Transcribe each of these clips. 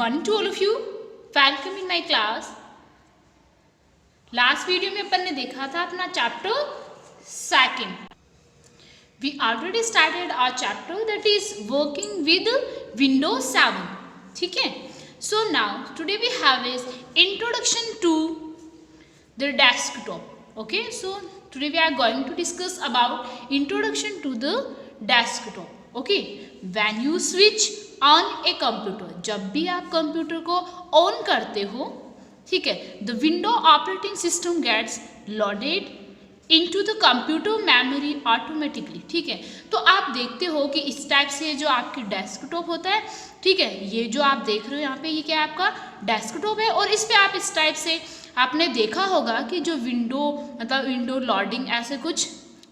Morning to all of you, welcome in my class. Last video में अपन ने देखा था अपना chapter second. We already started our chapter that is working with Windows 7। ठीक है, so now today we have is introduction to the desktop. Okay, so today we are going to discuss about introduction to the desktop. Okay, when you switch on a computer, जब भी आप computer को on करते हो, ठीक है, the window operating system gets loaded into the computer memory automatically. ठीक है, तो आप देखते हो कि इस टाइप से जो आपकी डेस्कटॉप होता है, ठीक है, ये जो आप देख रहे हो यहाँ पे, ये क्या है, आपका डेस्कटॉप है। और इस पे आप इस टाइप से आपने देखा होगा कि जो विंडो मतलब विंडो लोडिंग ऐसे कुछ,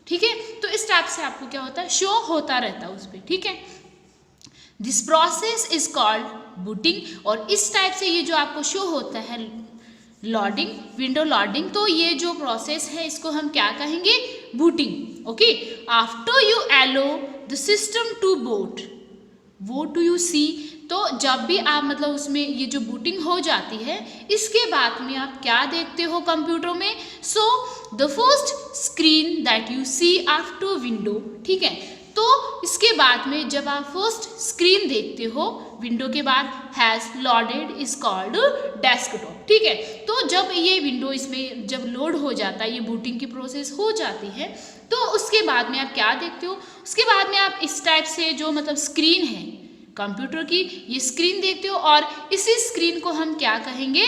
ठीक है, तो इस टाइप से आपको क्या होता है, शो होता रहता है उस पर। ठीक है, this process is called booting. और इस टाइप से ये जो आपको शो होता है लोडिंग, विंडो लोडिंग, तो ये जो प्रोसेस है इसको हम क्या कहेंगे, booting. Okay, after you allow the system to boot, वो टू यू सी, तो जब भी आप मतलब उसमें ये जो बूटिंग हो जाती है, इसके बाद में आप क्या देखते हो कंप्यूटर में, so the first screen that you see after window. ठीक है, तो इसके बाद में जब आप फर्स्ट स्क्रीन देखते हो विंडो के बाद, has loaded is called desktop. ठीक है, तो जब ये विंडो इसमें जब लोड हो जाता है, ये बूटिंग की प्रोसेस हो जाती है, तो उसके बाद में आप क्या देखते हो, उसके बाद में आप इस टाइप से जो मतलब स्क्रीन है कंप्यूटर की, ये स्क्रीन देखते हो, और इसी स्क्रीन को हम क्या कहेंगे,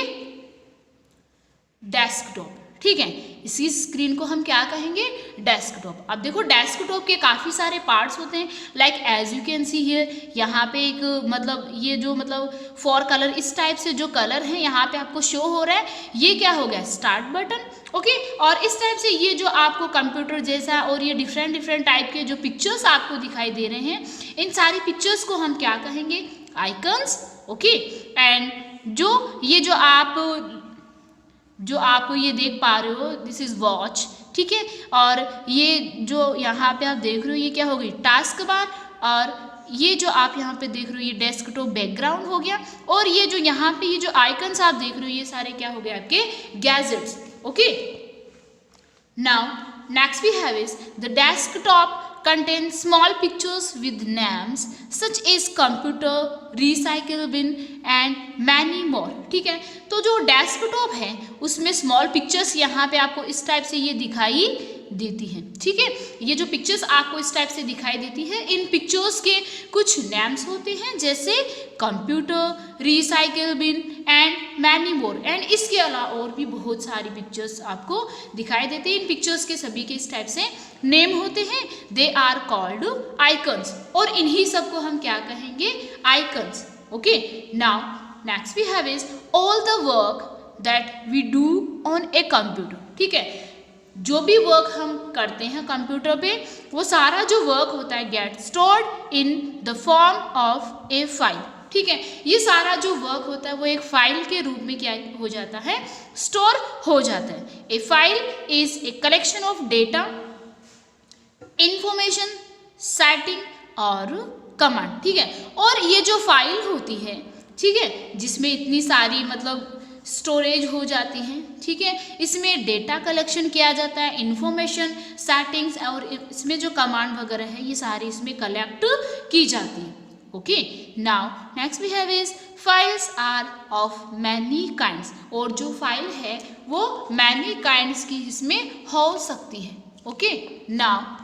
डेस्कटॉप। ठीक है, इसी स्क्रीन को हम क्या कहेंगे, डेस्कटॉप। अब देखो डेस्कटॉप के काफ़ी सारे पार्ट्स होते हैं, like as you can see here, यहाँ पे एक मतलब ये जो मतलब 4 कलर इस टाइप से जो कलर है यहाँ पे आपको शो हो रहा है, ये क्या हो गया, स्टार्ट बटन। ओके, और इस टाइप से ये जो आपको कंप्यूटर जैसा और ये डिफरेंट टाइप के जो पिक्चर्स आपको दिखाई दे रहे हैं, इन सारी पिक्चर्स को हम क्या कहेंगे, आइकन्स। ओके, एंड जो ये जो आप ये देख पा रहे हो, दिस इज वॉच। ठीक है, और ये जो यहाँ पे आप देख रहे हो, ये क्या हो गई, टास्क बार, और ये जो आप यहाँ पे देख रहे हो, ये डेस्कटॉप बैकग्राउंड हो गया, और ये जो यहाँ पे ये जो आइकन्स आप देख रहे हो, ये सारे क्या हो गए, आपके gadgets. Okay, now next we have is the desktop contains small pictures with names such as computer, recycle bin and many more। ठीक है, तो जो डेस्कटॉप है उसमें स्मॉल पिक्चर्स यहाँ पे आपको इस टाइप से ये दिखाई देती है। ठीक है, ये जो पिक्चर्स आपको इस टाइप से दिखाई देती है, इन पिक्चर्स के कुछ नेम्स होते हैं, जैसे computer, recycle bin and many more, and इसके अलावा और भी बहुत सारी पिक्चर्स आपको दिखाई देते हैं। इन पिक्चर्स के सभी के इस टाइप से नेम होते हैं, दे आर कॉल्ड आइकन्स, और इन्हीं सबको हम क्या कहेंगे, icons. Okay, now next we have is all the work that we do on a computer. ठीक है, जो भी वर्क हम करते हैं कंप्यूटर पे, वो सारा जो वर्क होता है get stored in the form of A file. ठीक है, ये सारा जो वर्क होता है वो एक फाइल के रूप में क्या हो जाता है, स्टोर हो जाता है। A file is a collection of data, information, setting और कमांड। ठीक है, और ये जो फाइल होती है, ठीक है, जिसमें इतनी सारी मतलब स्टोरेज हो जाती हैं, ठीक है, इसमें डेटा कलेक्शन किया जाता है, इंफॉर्मेशन, सेटिंग्स, और इसमें जो कमांड वगैरह है ये सारी इसमें कलेक्ट की जाती है। Okay, now next we have is files are of many kinds, और जो फाइल है वो मैनी काइंड्स की इसमें हो सकती है। ओके, नाउ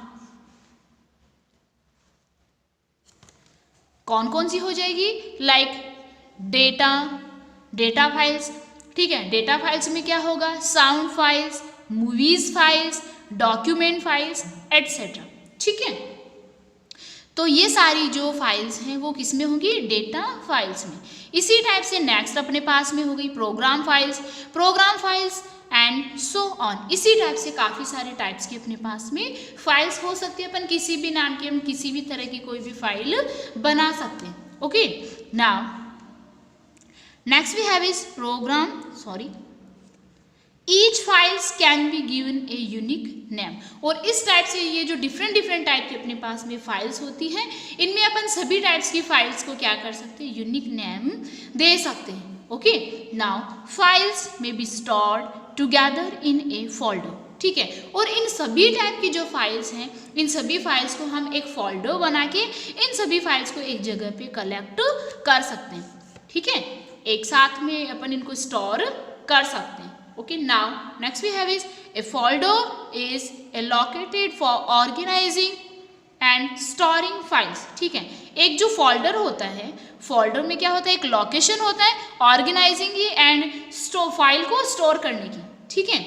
कौन कौन सी हो जाएगी, लाइक डेटा फाइल्स। ठीक है, डेटा फाइल्स में क्या होगा, sound files, movies files, document files etcetera. ठीक है, तो ये सारी जो फाइल्स हैं वो किस में होंगी, डेटा फाइल्स में। इसी टाइप से नेक्स्ट अपने पास में हो गई program files and so on. इसी टाइप से काफ़ी सारे टाइप्स की अपने पास में फाइल्स हो सकती है, अपन किसी भी नाम की हम किसी भी तरह की कोई भी फाइल बना सकते हैं। Okay, now next we have is each files can be given a unique name. और इस टाइप से ये जो डिफरेंट टाइप के अपने पास में फाइल्स होती हैं, इनमें अपन सभी टाइप्स की फाइल्स को क्या कर सकते हैं, यूनिक नेम दे सकते हैं। ओके, नाउ फाइल्स में be stored together in A folder. ठीक है, और इन सभी टाइप की जो फाइल्स हैं, इन सभी फाइल्स को हम एक फोल्डर बना के इन सभी फाइल्स को एक जगह पे कलेक्ट कर सकते हैं। ठीक है, एक साथ में अपन इनको स्टोर कर सकते हैं। Okay, now next we have is a folder is allocated for organizing and storing files। ठीक है, एक जो फोल्डर होता है, फोल्डर में क्या होता है, एक लोकेशन होता है ऑर्गेनाइजिंग की एंड फाइल को स्टोर करने की। ठीक है,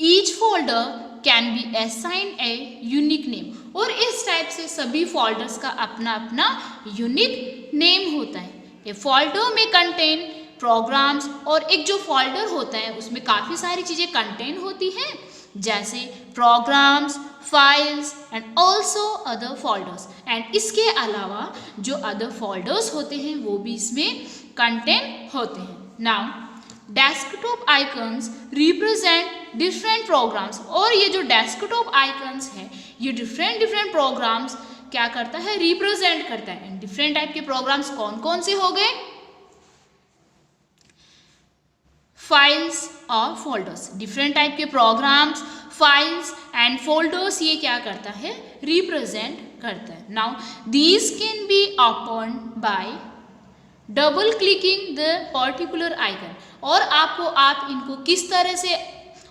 each folder can be assigned A unique name. और इस टाइप से सभी फोल्डर्स का अपना अपना यूनिक नेम होता है। ए फोल्डर में कंटेन प्रोग्राम्स, और एक जो फोल्डर होता है उसमें काफ़ी सारी चीज़ें कंटेन होती हैं, जैसे programs, files and also other folders. And इसके अलावा जो अदर फोल्डर्स होते हैं वो भी इसमें कंटेन होते हैं। Now desktop icons represent different programs. और ये जो डेस्कटॉप आइकन्स है, ये डिफरेंट प्रोग्राम्स क्या करता है, रिप्रेजेंट करता है। डिफरेंट टाइप के प्रोग्राम्स कौन कौन से हो गए, फाइल्स और फोल्डर्स। डिफरेंट टाइप के प्रोग्राम्स, फाइल्स एंड फोल्डर्स ये क्या करता है, रिप्रेजेंट करता है। Now these can be open by double clicking the particular icon. और आप इनको किस तरह से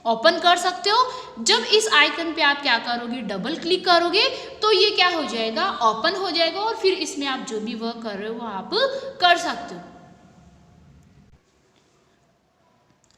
ओपन कर सकते हो, जब इस आइकन पे आप क्या करोगे, डबल क्लिक करोगे तो ये क्या हो जाएगा, ओपन हो जाएगा, और फिर इसमें आप जो भी वर्क कर रहे हो वो आप कर सकते हो।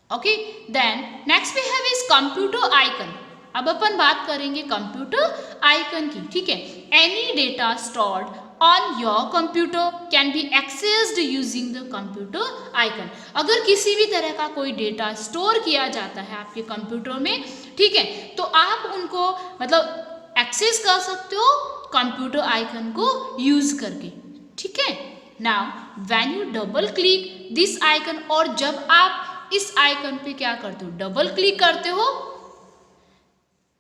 Okay, then next we have is computer icon. अब अपन बात करेंगे कंप्यूटर आइकन की। ठीक है, any data stored on your computer can be accessed using the computer icon. अगर किसी भी तरह का कोई डेटा स्टोर किया जाता है आपके कंप्यूटर में, ठीक है, तो आप उनको मतलब एक्सेस कर सकते हो कंप्यूटर आइकन को यूज करके। ठीक है, now when you double click this icon, और जब आप इस आइकन पे क्या करते हो, डबल क्लिक करते हो,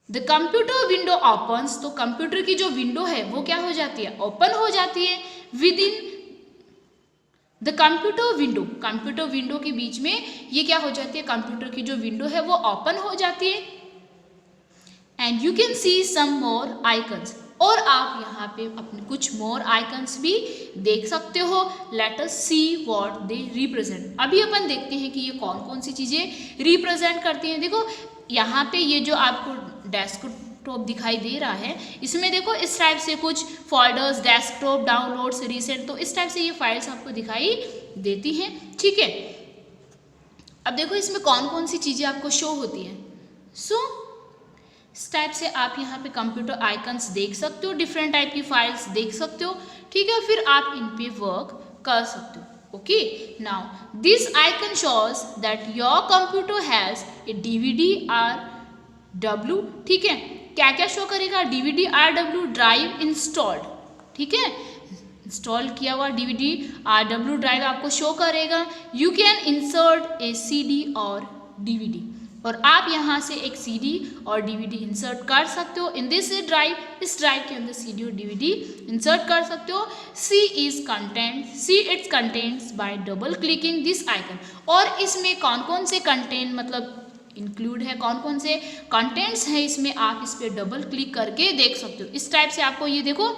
द कंप्यूटर विंडो ओपन्स। तो कंप्यूटर की जो विंडो है वो क्या हो जाती है, ओपन हो जाती है। With in the computer window के बीच में ये क्या हो जाती है, कंप्यूटर की जो विंडो है वो ओपन हो जाती है। And you can see some more icons, और आप यहाँ पे अपने कुछ मोर आइकन्स भी देख सकते हो। Let us see what they represent. अभी अपन देखते हैं कि ये कौन कौन सी चीज़ें रिप्रेजेंट करती हैं। देखो यहाँ पे ये जो आपको डेस्कटॉप दिखाई दे रहा है, इसमें देखो इस टाइप से कुछ फोल्डर्स, डेस्कटॉप, डाउनलोड्स, रीसेंट, तो इस टाइप से ये फाइल्स आपको दिखाई देती हैं। ठीक है, अब देखो इसमें कौन कौन सी चीज़ें आपको शो होती हैं। इस टाइप से आप यहाँ पे कंप्यूटर आइकन्स देख सकते हो, डिफरेंट टाइप की फाइल्स देख सकते हो। ठीक है, फिर आप इन पे वर्क कर सकते हो। Okay, now this icon shows that your computer has a DVD RW। ठीक है, क्या क्या शो करेगा, DVD RW ड्राइव इंस्टॉल्ड। ठीक है, इंस्टॉल किया हुआ DVD RW ड्राइव आपको शो करेगा। You can insert A CD और DVD, और आप यहाँ से एक CD और DVD इंसर्ट कर सकते हो इन दिस ड्राइव। इस ड्राइव के अंदर CD और DVD इंसर्ट कर सकते हो। See it's contents bye double clicking this icon. और इसमें कौन कौन से कंटेंट मतलब इंक्लूड है, कौन कौन से कंटेंट्स हैं इसमें, आप इस पर डबल क्लिक करके देख सकते हो। इस टाइप से आपको ये देखो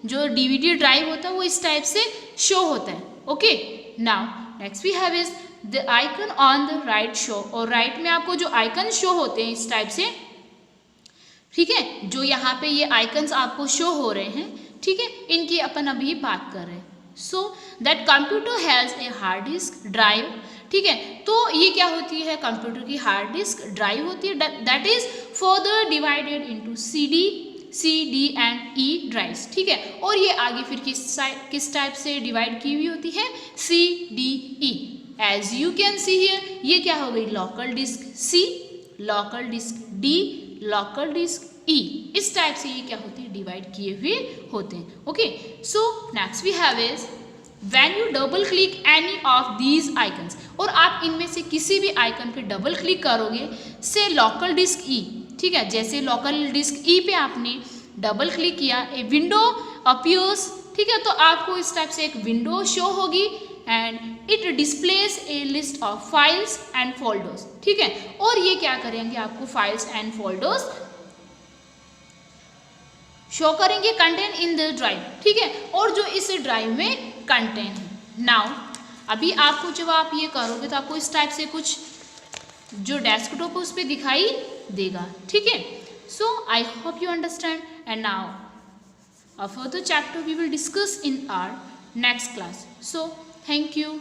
जो DVD ड्राइव होता है वो इस टाइप से शो होता है। Okay, now next we have is the icon on the right show. और राइट में आपको जो आइकन शो होते हैं इस टाइप से, ठीक है, जो यहाँ पे ये आइकन्स आपको शो हो रहे हैं, ठीक है, इनकी अपन अभी बात कर रहे हैं। So that computer has a hard disk drive. ठीक है, तो ये क्या होती है, कंप्यूटर की हार्ड डिस्क ड्राइव होती है, that is further divided into CD and E drives. ठीक है, और ये आगे फिर किस टाइप से डिवाइड की हुई होती है, CDE। As you can see here, ये क्या हो गई, local disk C, local disk D, local disk E। इस टाइप से ये क्या होती है, डिवाइड किए हुए होते हैं। Okay, so next we have is when you double click any of these icons. और आप इनमें से किसी भी आइकन पे डबल क्लिक करोगे से लोकल डिस्क ई, ठीक है, जैसे लोकल डिस्क ई पे आपने डबल क्लिक किया, ए विंडो अपीयर्स, ठीक है, तो आपको इस टाइप से एक विंडो शो होगी and it displace A list of files and folders, ठीक है, और ये क्या करेंगे आपको फाइल्स एंड फोल्डर्स शो करेंगे कंटेंट इन द ड्राइव, ठीक है, और जो इस ड्राइव में कंटेंट है। नाउ अभी आपको जब आप ये करोगे तो आपको इस टाइप से कुछ जो डेस्कटॉप है उस पर दिखाई देगा, ठीक है। So I hope you understand and now a further chapter we will discuss in our next class. So thank you.